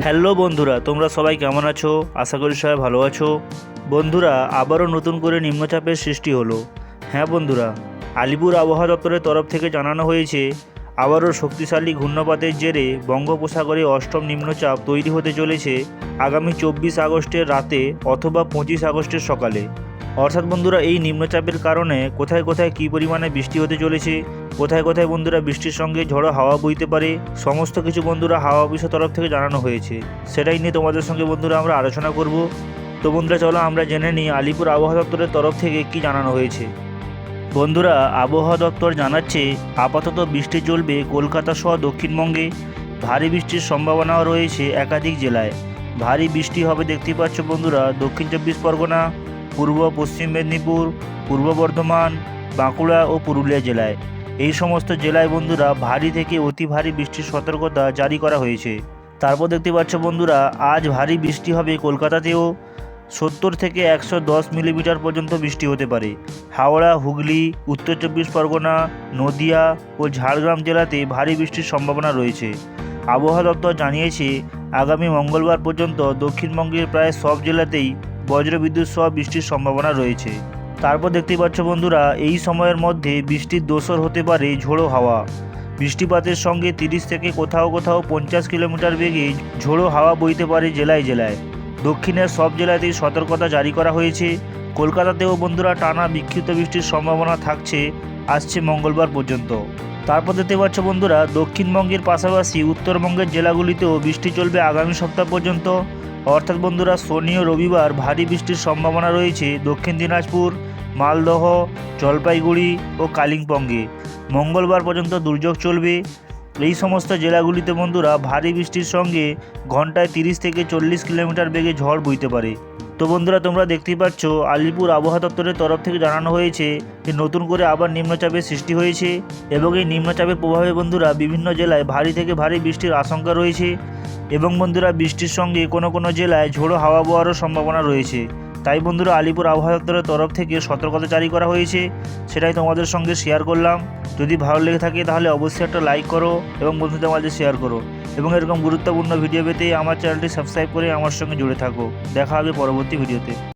Hello বন্ধুরা, তোমরা সবাই কেমন আছো? আশা করি সবাই ভালো আছো। বন্ধুরা, আবারও নতুন করে নিম্নচাপের সৃষ্টি হলো। হ্যাঁ বন্ধুরা, আলিপুর আবহাওয়া দপ্তরের তরফ থেকে জানানো হয়েছে আবারও শক্তিশালী ঘূর্ণপাতের জেরে বঙ্গোপসাগরে অষ্টম নিম্নচাপ তৈরি হতে চলেছে আগামী 24 আগস্টের রাতে অথবা 25 আগস্টের সকালে। অর্থাৎ বন্ধুরা, এই নিম্নচাপের কারণে কোথায় কোথায় কী পরিমাণে বৃষ্টি হতে চলেছে, কোথায় কোথায় বন্ধুরা বৃষ্টির সঙ্গে ঝড়ো হাওয়া বইতে পারে, সমস্ত কিছু বন্ধুরা হাওয়া অফিসের তরফ থেকে জানানো হয়েছে। সেটাই নিয়ে তোমাদের সঙ্গে বন্ধুরা আমরা আলোচনা করব। তো বন্ধুরা, চলো আমরা জেনে নিই আলিপুর আবহাওয়া দপ্তরের তরফ থেকে কী জানানো হয়েছে। বন্ধুরা, আবহাওয়া দপ্তর জানাচ্ছে আপাতত বৃষ্টি চলবে কলকাতা সহ দক্ষিণবঙ্গে। ভারী বৃষ্টির সম্ভাবনাও রয়েছে একাধিক জেলায়। ভারী বৃষ্টি হবে দেখতে পাচ্ছ বন্ধুরা দক্ষিণ 24 পরগনা, পূর্ব পশ্চিম মেদিনীপুর, পূর্ব বর্ধমান, বাঁকুড়া ও পুরুলিয়া জেলায়। এই সমস্ত জেলায় বন্ধুরা ভারী থেকে অতি ভারী বৃষ্টির সতর্কতা জারি করা হয়েছে। তারপর দেখতে পাচ্ছ বন্ধুরা আজ ভারী বৃষ্টি হবে কলকাতাতেও। 70 থেকে 110 মিলিমিটার পর্যন্ত বৃষ্টি হতে পারে। হাওড়া, হুগলি, উত্তর 24 পরগনা, নদিয়া ও ঝাড়গ্রাম জেলাতে ভারী বৃষ্টির সম্ভাবনা রয়েছে। আবহাওয়া দপ্তর জানিয়েছে আগামী মঙ্গলবার পর্যন্ত দক্ষিণবঙ্গের প্রায় সব জেলাতেই বজ্রবিদ্যুৎ সহ বৃষ্টির সম্ভাবনা রয়েছে। তারপর দেখতে পাচ্ছ বন্ধুরা এই সময়ের মধ্যে বৃষ্টির দোসর হতে পারে ঝোড়ো হাওয়া। বৃষ্টিপাতের সঙ্গে 30 থেকে কোথাও কোথাও 50 কিলোমিটার বেগে ঝোড়ো হাওয়া বইতে পারে জেলায় জেলায়। দক্ষিণের সব জেলাতেই সতর্কতা জারি করা হয়েছে। কলকাতাতেও বন্ধুরা টানা বিক্ষিপ্ত বৃষ্টির সম্ভাবনা থাকছে আসছে মঙ্গলবার পর্যন্ত। তারপর দেখতে পাচ্ছ বন্ধুরা দক্ষিণবঙ্গের পাশাপাশি উত্তরবঙ্গের জেলাগুলিতেও বৃষ্টি চলবে আগামী সপ্তাহ পর্যন্ত। অর্থাৎ বন্ধুরা শনি ও রবিবার ভারী বৃষ্টির সম্ভাবনা রয়েছে দক্ষিণ দিনাজপুর, মালদহ, জলপাইগুড়ি ও কালিম্পংয়ে। মঙ্গলবার পর্যন্ত দুর্যোগ চলবে। এই সমস্ত জেলাগুলিতে বন্ধুরা ভারী বৃষ্টির সঙ্গে ঘন্টায় 30 থেকে 40 কিলোমিটার বেগে ঝড় বইতে পারে। তো বন্ধুরা, তোমরা দেখতেই পাচ্ছ আলিপুর আবহাওয়া দপ্তরের তরফ থেকে জানানো হয়েছে যে নতুন করে আবার নিম্নচাপের সৃষ্টি হয়েছে এবং এই নিম্নচাপের প্রভাবে বন্ধুরা বিভিন্ন জেলায় ভারী থেকে ভারী বৃষ্টির আশঙ্কা রয়েছে এবং বন্ধুরা বৃষ্টির সঙ্গে কোনো কোনো জেলায় ঝোড়ো হাওয়া বওয়ারও সম্ভাবনা রয়েছে। তাই বন্ধুরা আলিপুর আবহাওয়া দপ্তরের তরফ থেকে সতর্কতা জারি করা হয়েছে, সেটাই তোমাদের সঙ্গে শেয়ার করলাম। যদি ভালো লেগে থাকে তাহলে অবশ্যই একটা লাইক করো এবং বন্ধুদের মাঝে শেয়ার করো এবং এরকম গুরুত্বপূর্ণ ভিডিও পেতে আমার চ্যানেলটি সাবস্ক্রাইব করে আমার সঙ্গে জুড়ে থাকো। দেখা হবে পরবর্তী ভিডিওতে।